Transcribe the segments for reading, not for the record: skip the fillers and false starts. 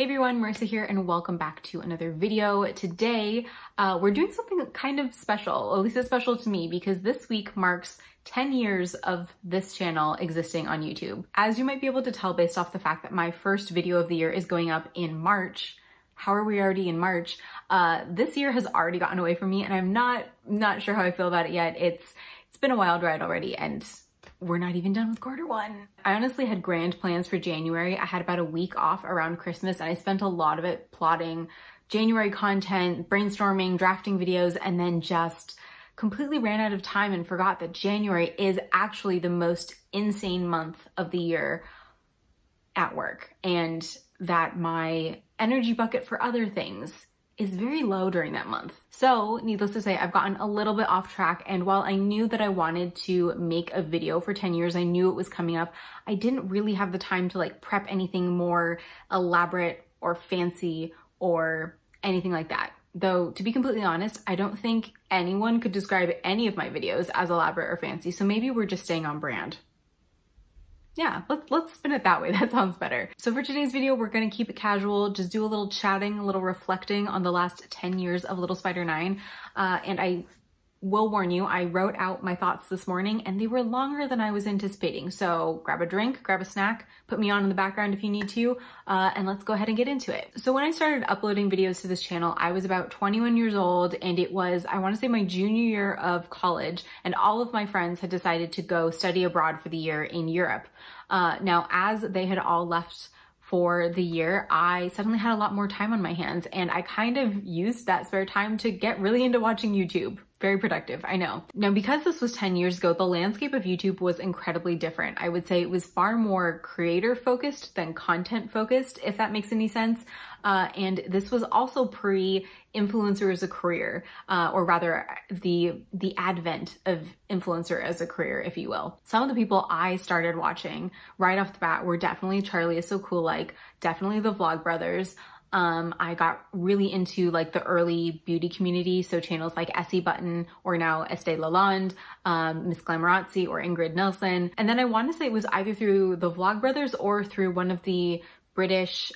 Hey everyone, Marissa here and welcome back to another video. Today, we're doing something kind of special, at least it's special to me because this week marks 10 years of this channel existing on YouTube. As you might be able to tell based off the fact that my first video of the year is going up in March. How are we already in March? This year has already gotten away from me and I'm not sure how I feel about it yet. It's been a wild ride already and we're not even done with quarter one. I honestly had grand plans for January. I had about a week off around Christmas and I spent a lot of it plotting January content, brainstorming, drafting videos, and then just completely ran out of time and forgot that January is actually the most insane month of the year at work and that my energy bucket for other things is very low during that month. So needless to say, I've gotten a little bit off track, and while I knew that I wanted to make a video for 10 years, I knew it was coming up, I didn't really have the time to like prep anything more elaborate or fancy or anything like that. Though to be completely honest, I don't think anyone could describe any of my videos as elaborate or fancy, so maybe we're just staying on brand. Yeah, let's spin it that way. That sounds better. So for today's video, we're gonna keep it casual, just do a little chatting, a little reflecting on the last 10 years of Littlespider9. And I will warn you, I wrote out my thoughts this morning and they were longer than I was anticipating. So grab a drink, grab a snack, put me on in the background if you need to, and let's go ahead and get into it. So when I started uploading videos to this channel, I was about 21 years old and it was, I wanna say, my junior year of college, and all of my friends had decided to go study abroad for the year in Europe. Now, as they had all left for the year, I suddenly had a lot more time on my hands and I kind of used that spare time to get really into watching YouTube. Very productive, I know. Now, because this was 10 years ago, the landscape of YouTube was incredibly different. I would say it was far more creator focused than content focused, if that makes any sense. And this was also pre-influencer as a career, or rather the advent of influencer as a career, if you will. Some of the people I started watching right off the bat were definitely Charlie Is So Cool, like definitely the Vlogbrothers. I got really into like the early beauty community, so channels like Essie Button or now Estee Lalonde, Miss Glamorazzi or Ingrid Nilsson. And then I want to say it was either through the Vlogbrothers or through one of the British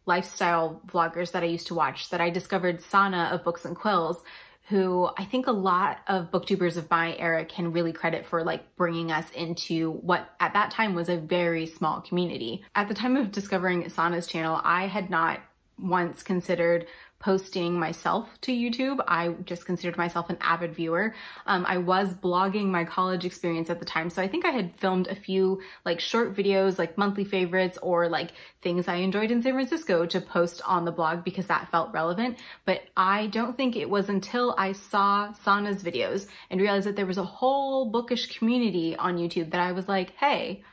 lifestyle vloggers that I used to watch that I discovered Sana of Books and Quills, who I think a lot of booktubers of my era can really credit for like bringing us into what at that time was a very small community. At the time of discovering Sana's channel, I had not once considered posting myself to YouTube. I just considered myself an avid viewer. I was blogging my college experience at the time, so I think I had filmed a few like short videos, like monthly favorites or like things I enjoyed in San Francisco to post on the blog because that felt relevant. But I don't think it was until I saw Sana's videos and realized that there was a whole bookish community on YouTube that I was like, hey,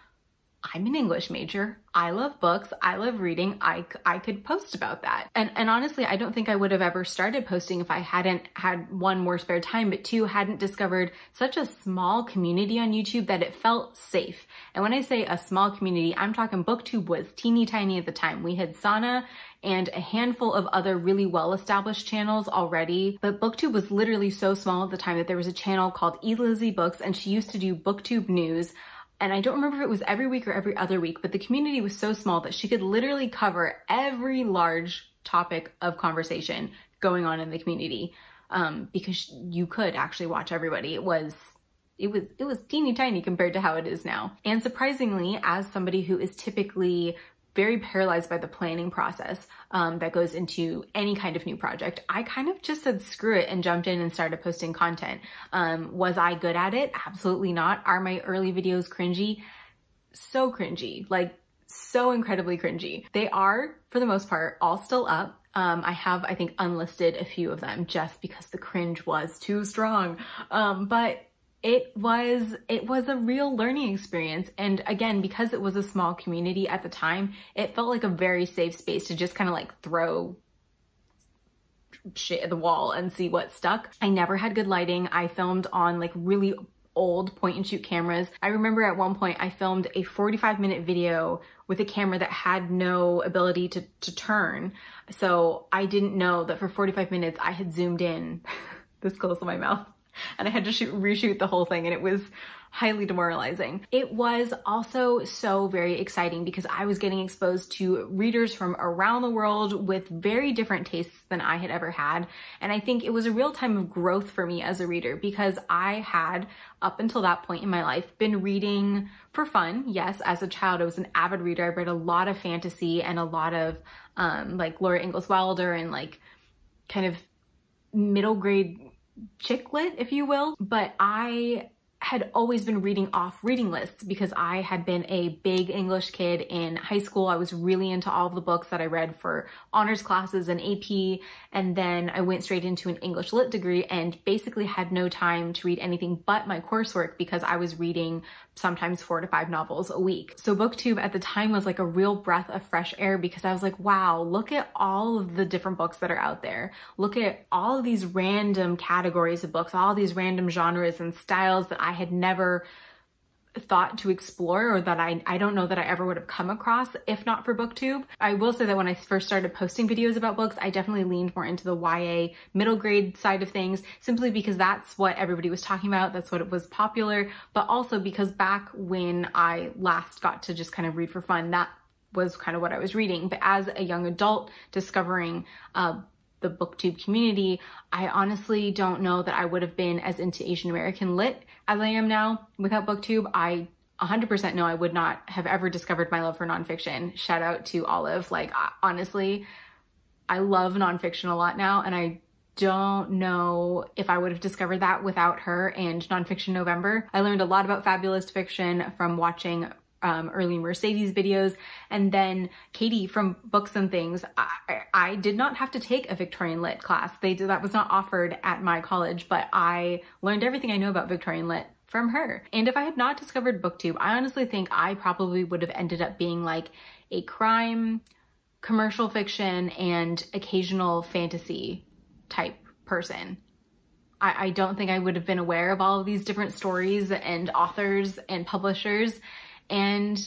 I'm an English major. I love books. I love reading. I could post about that. And honestly, I don't think I would have ever started posting if I hadn't had one, more spare time, but two, hadn't discovered such a small community on YouTube that it felt safe. And when I say a small community, I'm talking Booktube was teeny tiny at the time. We had Sana and a handful of other really well-established channels already. But Booktube was literally so small at the time that there was a channel called Lizzie Books and she used to do Booktube news. And I don't remember if it was every week or every other week, but the community was so small that she could literally cover every large topic of conversation going on in the community, because you could actually watch everybody. It was teeny tiny compared to how it is now. And surprisingly, as somebody who is typically very paralyzed by the planning process that goes into any kind of new project, I kind of just said screw it and jumped in and started posting content. Was I good at it? Absolutely not. Are my early videos cringy? So cringy, like so incredibly cringy. They are, for the most part, all still up. I have, I think, unlisted a few of them just because the cringe was too strong. But it was a real learning experience. And again, because it was a small community at the time, it felt like a very safe space to just kind of like throw shit at the wall and see what stuck. I never had good lighting. I filmed on like really old point and shoot cameras. I remember at one point I filmed a 45-minute video with a camera that had no ability to turn. So I didn't know that for 45 minutes I had zoomed in this close to my mouth. And I had to reshoot the whole thing, and it was highly demoralizing. It was also so very exciting because I was getting exposed to readers from around the world with very different tastes than I had ever had. And I think it was a real time of growth for me as a reader because I had, up until that point in my life, been reading for fun. Yes, as a child, I was an avid reader. I read a lot of fantasy and a lot of like Laura Ingalls Wilder and like kind of middle grade chick lit, if you will. But I had always been reading off reading lists because I had been a big English kid in high school. I was really into all of the books that I read for honors classes and AP, and then I went straight into an English lit degree and basically had no time to read anything but my coursework because I was reading sometimes 4 to 5 novels a week. So Booktube at the time was like a real breath of fresh air because I was like, wow, look at all of the different books that are out there. Look at all of these random categories of books, all these random genres and styles that I had never thought to explore, or that I don't know that I ever would have come across if not for Booktube. I will say that when I first started posting videos about books, I definitely leaned more into the YA middle grade side of things, simply because that's what everybody was talking about, that's what was popular, but also because back when I last got to just kind of read for fun, that was kind of what I was reading. But as a young adult discovering the Booktube community, I honestly don't know that I would have been as into Asian American lit as I am now without Booktube. I 100% know I would not have ever discovered my love for nonfiction. Shout out to Olive. Like, honestly, I love nonfiction a lot now, and I don't know if I would have discovered that without her and Nonfiction November. I learned a lot about fabulous fiction from watching early Mercedes videos, and then Katie from Books and Things. I did not have to take a Victorian Lit class. That was not offered at my college, but I learned everything I know about Victorian Lit from her. And if I had not discovered Booktube, I honestly think I probably would have ended up being like a crime, commercial fiction, and occasional fantasy type person. I don't think I would have been aware of all of these different stories and authors and publishers. And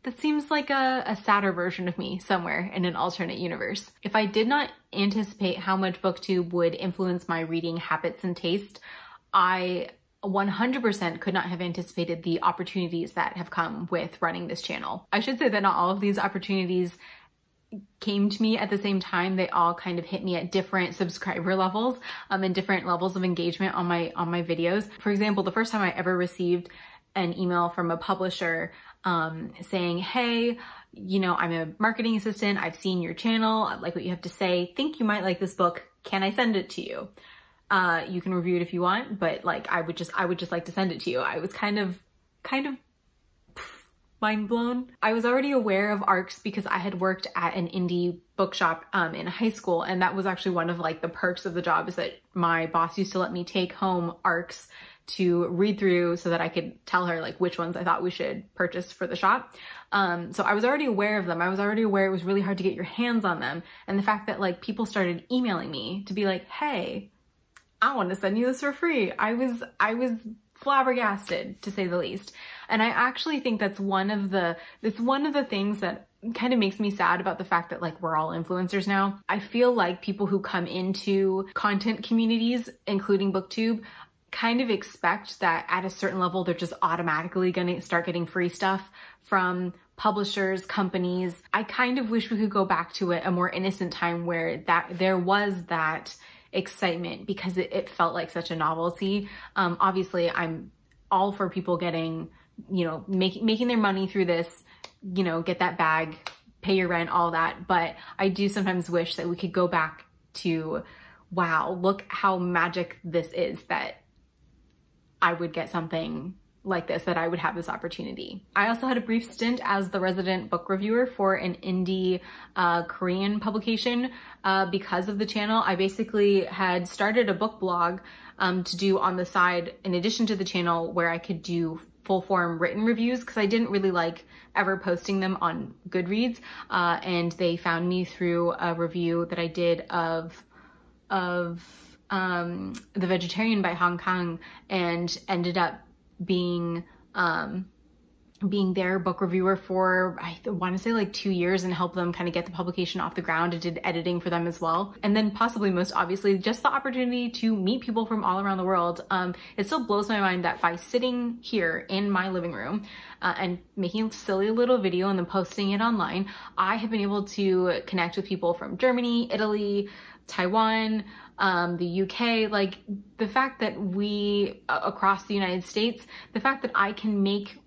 that seems like a sadder version of me somewhere in an alternate universe. If I did not anticipate how much Booktube would influence my reading habits and taste, I 100% could not have anticipated the opportunities that have come with running this channel. I should say that not all of these opportunities came to me at the same time. They all kind of hit me at different subscriber levels and different levels of engagement on my videos. For example, the first time I ever received an email from a publisher saying, hey, you know, I'm a marketing assistant. I've seen your channel. I like what you have to say. Think you might like this book. Can I send it to you? You can review it if you want, but like, I would just like to send it to you. I was kind of mind blown. I was already aware of ARCs because I had worked at an indie bookshop in high school, and that was actually one of like the perks of the job, is that my boss used to let me take home ARCs to read through so that I could tell her like which ones I thought we should purchase for the shop. So I was already aware of them. I was already aware it was really hard to get your hands on them. And the fact that like people started emailing me to be like, hey, I want to send you this for free. I was flabbergasted, to say the least. And I actually think it's one of the things that kind of makes me sad about the fact that like we're all influencers now. I feel like people who come into content communities, including Booktube, kind of expect that at a certain level, they're just automatically going to start getting free stuff from publishers, companies. I kind of wish we could go back to a more innocent time where there was that excitement, because it felt like such a novelty. Obviously, I'm all for people getting, you know, making their money through this, you know, get that bag, pay your rent, all that. But I do sometimes wish that we could go back to, wow, look how magic this is, that I would get something like this, that I would have this opportunity. I also had a brief stint as the resident book reviewer for an indie Korean publication because of the channel. I basically had started a book blog to do on the side, in addition to the channel, where I could do full form written reviews, because I didn't really like ever posting them on Goodreads. And they found me through a review that I did of The Vegetarian by Hong Kong, and ended up being being their book reviewer for, I want to say like 2 years, and help them kind of get the publication off the ground. I did editing for them as well. And then possibly most obviously, just the opportunity to meet people from all around the world. It still blows my mind that by sitting here in my living room and making a silly little video and then posting it online, I have been able to connect with people from Germany, Italy, Taiwan, the UK. Like the fact that we, across the United States, the fact that I can make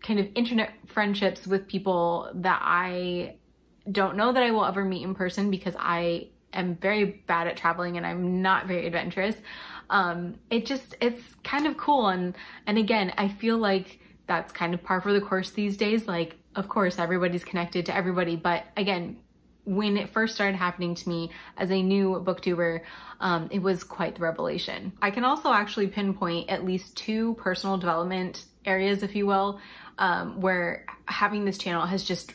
kind of internet friendships with people that I don't know that I will ever meet in person, because I am very bad at traveling and I'm not very adventurous. It's kind of cool. And again, I feel like that's kind of par for the course these days. Like, of course, everybody's connected to everybody. But again, when it first started happening to me as a new booktuber, it was quite the revelation. I can also actually pinpoint at least 2 personal development areas, if you will, where having this channel has just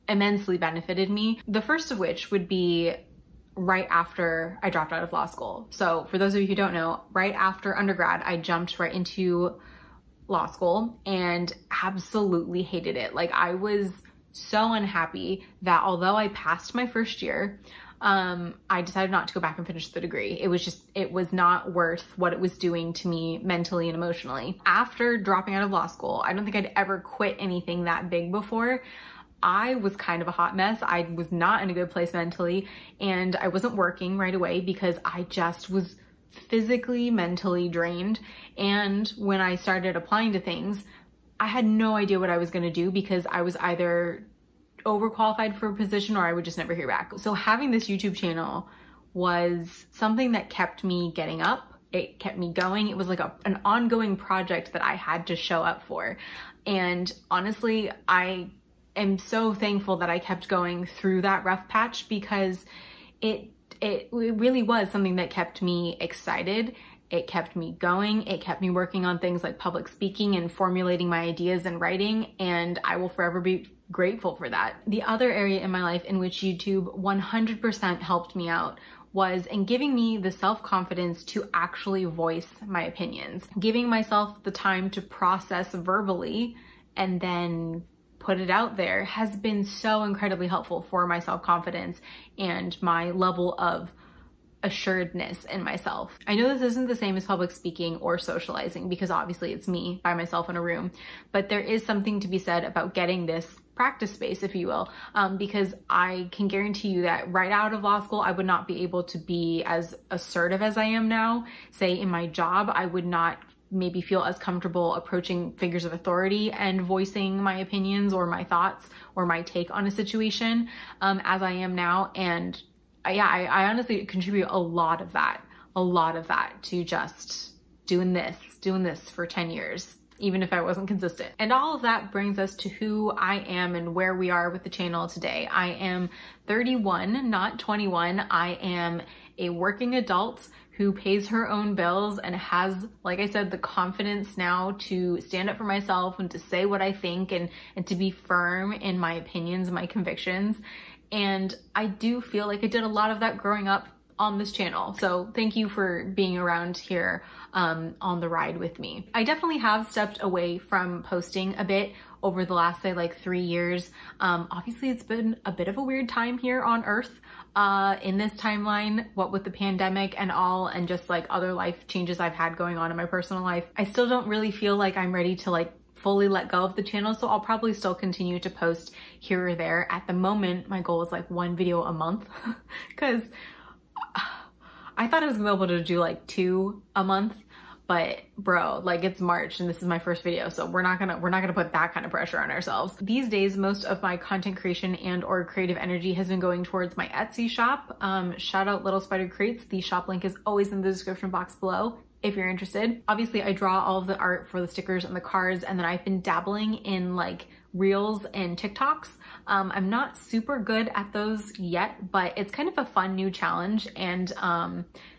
immensely benefited me. The first of which would be right after I dropped out of law school. So for those of you who don't know, right after undergrad, I jumped right into law school and absolutely hated it. Like I was so unhappy that although I passed my first year, I decided not to go back and finish the degree. It was not worth what it was doing to me mentally and emotionally. After dropping out of law school, I don't think I'd ever quit anything that big before. I was kind of a hot mess. I was not in a good place mentally, and I wasn't working right away because I just was physically, mentally drained. And when I started applying to things, I had no idea what I was going to do, because I was either overqualified for a position or I would just never hear back. So having this YouTube channel was something that kept me getting up. It kept me going. It was like an ongoing project that I had to show up for. And honestly, I am so thankful that I kept going through that rough patch, because it really was something that kept me excited. It kept me going. It kept me working on things like public speaking and formulating my ideas and writing, and I will forever be grateful for that. The other area in my life in which YouTube 100% helped me out was in giving me the self-confidence to actually voice my opinions. Giving myself the time to process verbally and then put it out there has been so incredibly helpful for my self-confidence and my level of assuredness in myself. I know this isn't the same as public speaking or socializing, because obviously it's me by myself in a room, but there is something to be said about getting this practice space, if you will, because I can guarantee you that right out of law school, I would not be able to be as assertive as I am now. Say in my job, I would not maybe feel as comfortable approaching figures of authority and voicing my opinions or my thoughts or my take on a situation as I am now. And yeah, I honestly contribute a lot of that to just doing this for 10 years, even if I wasn't consistent. And all of that brings us to who I am and where we are with the channel today. I am 31, not 21. I am a working adult who pays her own bills and has, like I said, the confidence now to stand up for myself and to say what I think and to be firm in my opinions and my convictions. And I do feel like I did a lot of that growing up on this channel. So thank you for being around here on the ride with me. I definitely have stepped away from posting a bit over the last, say, like 3 years. Obviously, it's been a bit of a weird time here on Earth in this timeline, what with the pandemic and all, and just like other life changes I've had going on in my personal life. I still don't really feel like I'm ready to like fully let go of the channel, so I'll probably still continue to post here or there. At the moment, my goal is like 1 video a month because I thought I was gonna be able to do like 2 a month, but bro, like it's March and this is my first video, so we're not gonna put that kind of pressure on ourselves. These days, most of my content creation and or creative energy has been going towards my Etsy shop. Shout out Littlespider9. The shop link is always in the description box below if you're interested. Obviously, I draw all of the art for the stickers and the cards, and then I've been dabbling in like Reels and TikToks. I'm not super good at those yet, but it's kind of a fun new challenge and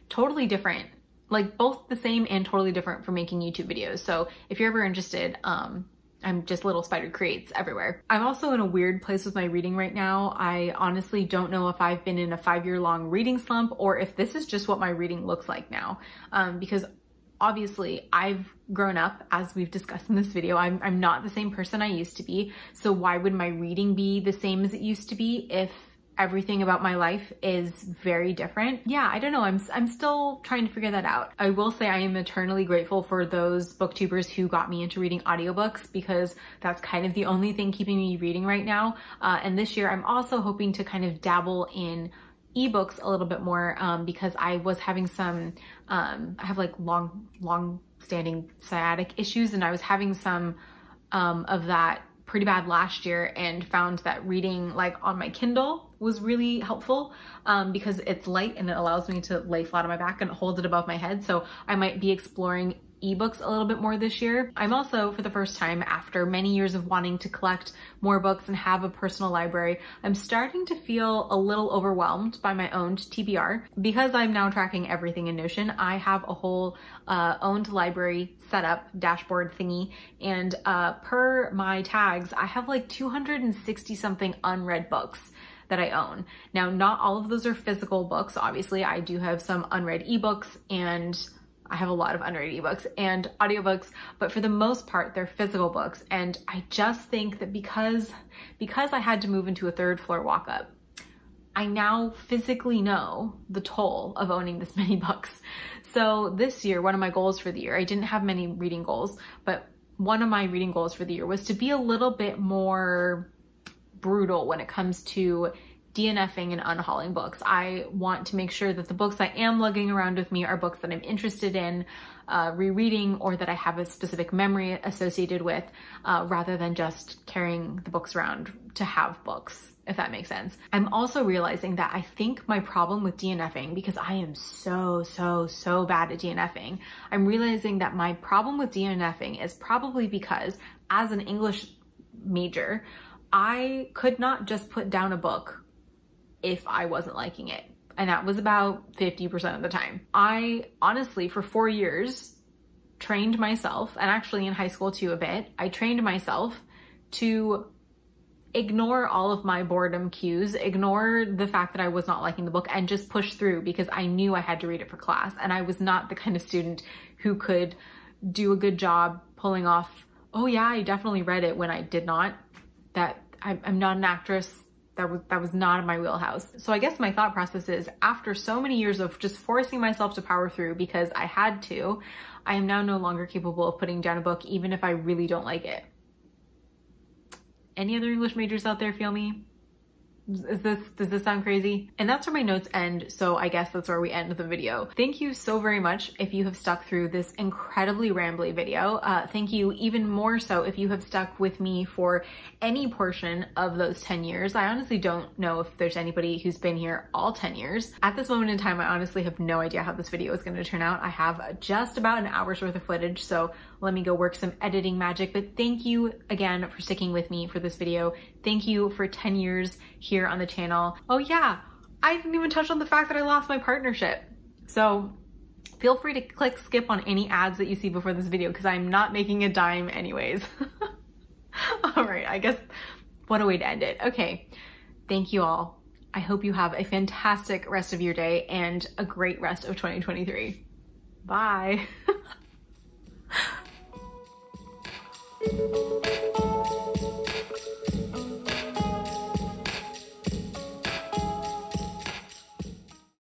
totally different, like both the same and totally different for making YouTube videos. So if you're ever interested, I'm just Littlespider9 everywhere. I'm also in a weird place with my reading right now. I honestly don't know if I've been in a 5-year-long reading slump or if this is just what my reading looks like now. Because obviously I've grown up, as we've discussed in this video. I'm not the same person I used to be. So why would my reading be the same as it used to be if everything about my life is very different? Yeah, I don't know. I'm still trying to figure that out. I will say I am eternally grateful for those booktubers who got me into reading audiobooks, because that's kind of the only thing keeping me reading right now. And this year I'm also hoping to kind of dabble in ebooks a little bit more, because I was having some, I have like long standing sciatic issues, and I was having some of that pretty bad last year, and found that reading like on my Kindle was really helpful, because it's light and it allows me to lay flat on my back and it holds it above my head. So I might be exploring ebooks a little bit more this year. I'm also, for the first time after many years of wanting to collect more books and have a personal library, I'm starting to feel a little overwhelmed by my owned TBR. Because I'm now tracking everything in Notion, I have a whole owned library setup dashboard thingy, and per my tags, I have like 260 something unread books that I own. Now, not all of those are physical books. Obviously, I do have some unread ebooks, and I have a lot of unread ebooks and audiobooks, but for the most part, they're physical books. And I just think that because I had to move into a third floor walk-up, I now physically know the toll of owning this many books. So this year, one of my goals for the year, I didn't have many reading goals, but one of my reading goals for the year was to be a little bit more brutal when it comes to DNFing and unhauling books. I want to make sure that the books I am lugging around with me are books that I'm interested in rereading, or that I have a specific memory associated with, rather than just carrying the books around to have books, if that makes sense. I'm also realizing that I think my problem with DNFing, because I am so bad at DNFing, I'm realizing that my problem with DNFing is probably because, as an English major, I could not just put down a book if I wasn't liking it. And that was about 50% of the time. I honestly, for 4 years, trained myself, and actually in high school too a bit, I trained myself to ignore all of my boredom cues, ignore the fact that I was not liking the book, and just push through, because I knew I had to read it for class. And I was not the kind of student who could do a good job pulling off, oh yeah, I definitely read it, when I did not. That I'm not an actress. That was not in my wheelhouse. So I guess my thought process is, after so many years of just forcing myself to power through because I had to, I am now no longer capable of putting down a book even if I really don't like it. Any other English majors out there feel me? Does this sound crazy? And that's where my notes end, so I guess that's where we end the video. Thank you so very much if you have stuck through this incredibly rambly video. Thank you even more so if you have stuck with me for any portion of those 10 years. I honestly don't know if there's anybody who's been here all 10 years. At this moment in time, I honestly have no idea how this video is going to turn out. I have just about an hour's worth of footage, so let me go work some editing magic. But thank you again for sticking with me for this video. Thank you for 10 years here on the channel. Oh yeah, I didn't even touch on the fact that I lost my partnership. So feel free to click skip on any ads that you see before this video, because I'm not making a dime anyways. All right, I guess what a way to end it. Okay, thank you all. I hope you have a fantastic rest of your day and a great rest of 2023. Bye.